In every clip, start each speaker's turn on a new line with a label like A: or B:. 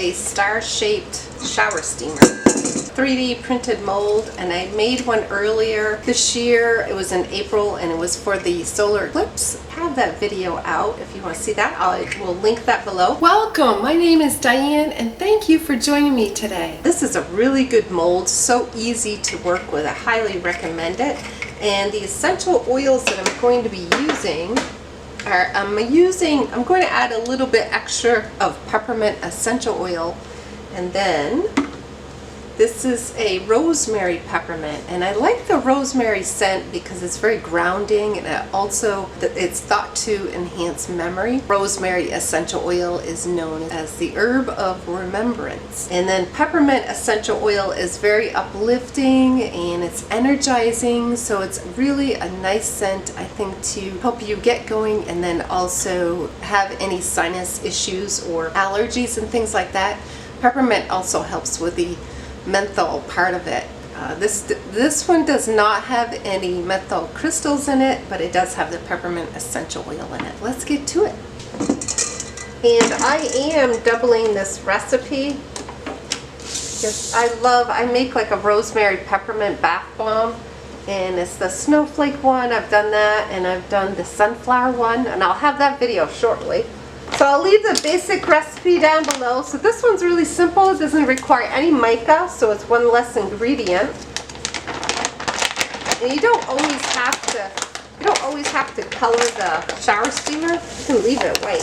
A: a star-shaped shower steamer. 3D printed mold, and I made one earlier this year. It was in April and it was for the solar eclipse. I have that video out if you want to see that. I will link that below. Welcome, my name is Diane and thank you for joining me today. This is a really good mold, so easy to work with. I highly recommend it. And the essential oils that I'm going to be using are, I'm going to add a little bit extra of peppermint essential oil, and then this is a rosemary peppermint, and I like the rosemary scent because it's very grounding, and it's thought to enhance memory. Rosemary essential oil is known as the herb of remembrance. And then peppermint essential oil is very uplifting and it's energizing, so it's really a nice scent, I think, to help you get going and then also have any sinus issues or allergies and things like that. Peppermint also helps with the menthol part of it. This one does not have any menthol crystals in it, but it does have the peppermint essential oil in it. Let's get to it. And I am doubling this recipe because I make like a rosemary peppermint bath bomb, and it's the snowflake one. I've done that, and I've done the sunflower one, and I'll have that video shortly. So I'll leave the basic recipe down below. So this one's really simple. It doesn't require any mica, so it's one less ingredient. And you don't always have to color the shower steamer. You can leave it white.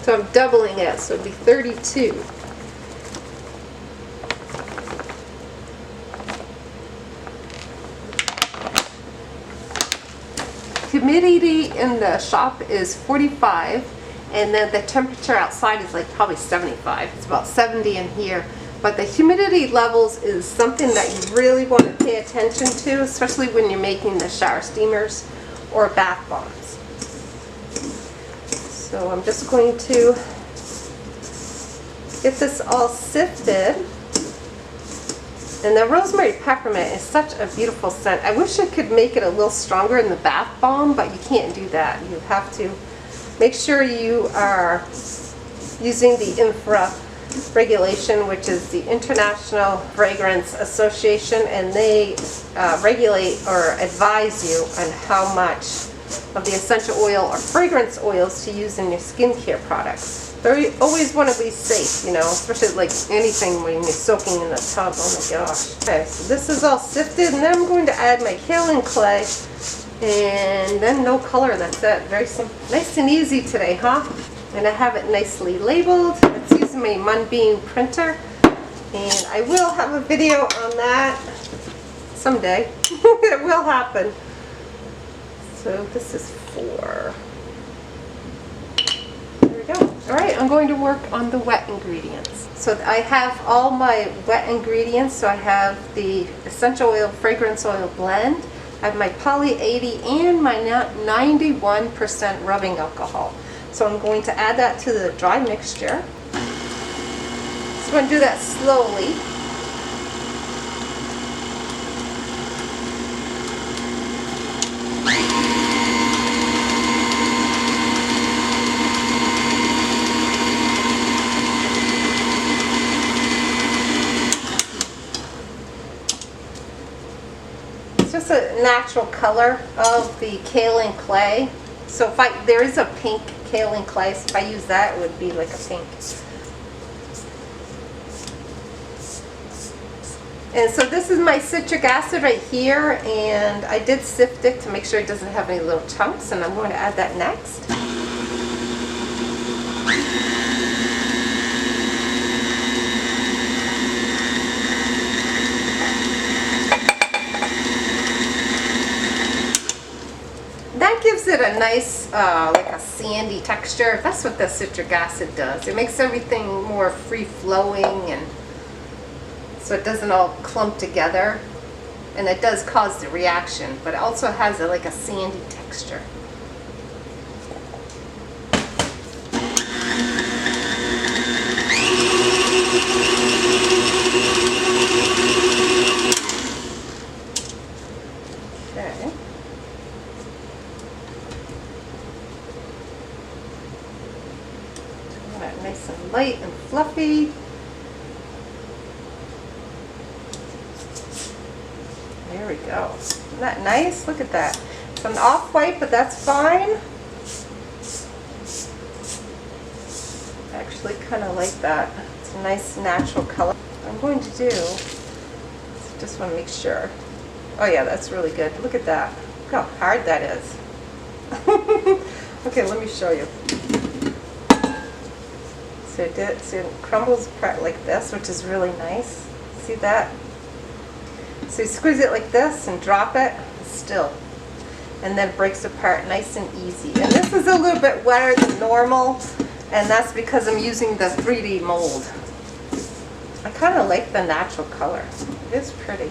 A: So I'm doubling it, so it'd be 32. Humidity in the shop is 45, and then the temperature outside is like probably 75. It's about 70 in here. But the humidity levels is something that you really want to pay attention to, especially when you're making the shower steamers or bath bombs. So I'm just going to get this all sifted. And the rosemary peppermint is such a beautiful scent. I wish I could make it a little stronger in the bath bomb, but you can't do that. You have to make sure you are using the infra regulation, which is the International Fragrance Association, and they regulate or advise you on how much of the essential oil or fragrance oils to use in your skincare products. You always want to be safe, you know, especially like anything when you're soaking in the tub. Oh my gosh. Okay, so this is all sifted, and then I'm going to add my kaolin clay, and then no color. That's it. Very simple. Nice and easy today, huh? And I have it nicely labeled. It's using my Moonbeam printer, and I will have a video on that someday. It will happen. So this is 4. Alright, I'm going to work on the wet ingredients. So I have all my wet ingredients. So I have the essential oil, fragrance oil blend. I have my Poly 80 and my 91% rubbing alcohol. So I'm going to add that to the dry mixture. So I'm going to do that slowly. Just a natural color of the kaolin clay. So there is a pink kaolin clay, so if I use that, it would be like a pink. And so this is my citric acid right here, and I did sift it to make sure it doesn't have any little chunks, and I'm going to add that next. That gives it a nice, like a sandy texture. That's what the citric acid does. It makes everything more free-flowing, and so it doesn't all clump together. And it does cause the reaction, but it also has like a sandy texture. Okay. Nice and light and fluffy. There we go. Isn't that nice? Look at that. It's an off-white, but that's fine. I actually kind of like that. It's a nice natural color. What I'm going to do, just want to make sure. Oh yeah, that's really good. Look at that. Look how hard that is. Okay, let me show you. So it crumbles apart like this, which is really nice. See that? So you squeeze it like this and drop it, still. And then it breaks apart nice and easy. And this is a little bit wetter than normal, and that's because I'm using the 3D mold. I kind of like the natural color. It is pretty.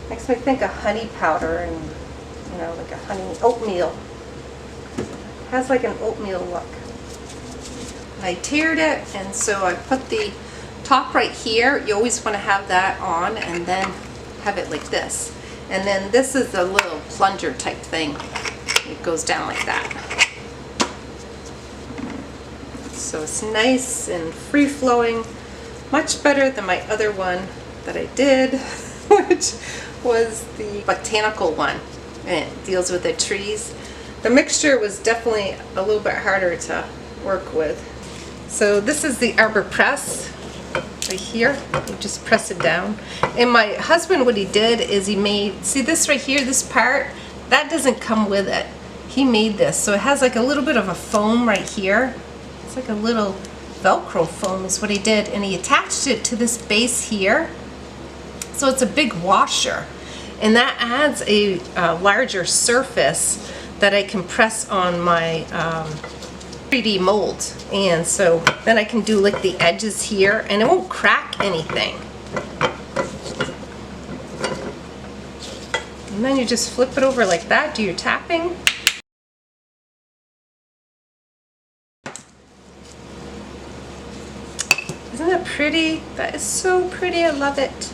A: Makes me think of honey powder and, you know, like a honey oatmeal. It has like an oatmeal look. I tiered it, and so I put the top right here. You always want to have that on and then have it like this. And then this is a little plunger type thing. It goes down like that. So it's nice and free-flowing. Much better than my other one that I did, which was the botanical one. And it deals with the trees. The mixture was definitely a little bit harder to work with. So this is the arbor press right here. You just press it down. And my husband, what he did is he made, see this right here, this part, that doesn't come with it. He made this. So it has like a little bit of a foam right here. It's like a little Velcro foam is what he did. And he attached it to this base here. So it's a big washer. And that adds a larger surface that I can press on my 3D mold, and so then I can do like the edges here and it won't crack anything. And then you just flip it over like that, do your tapping. Isn't that pretty? That is so pretty, I love it.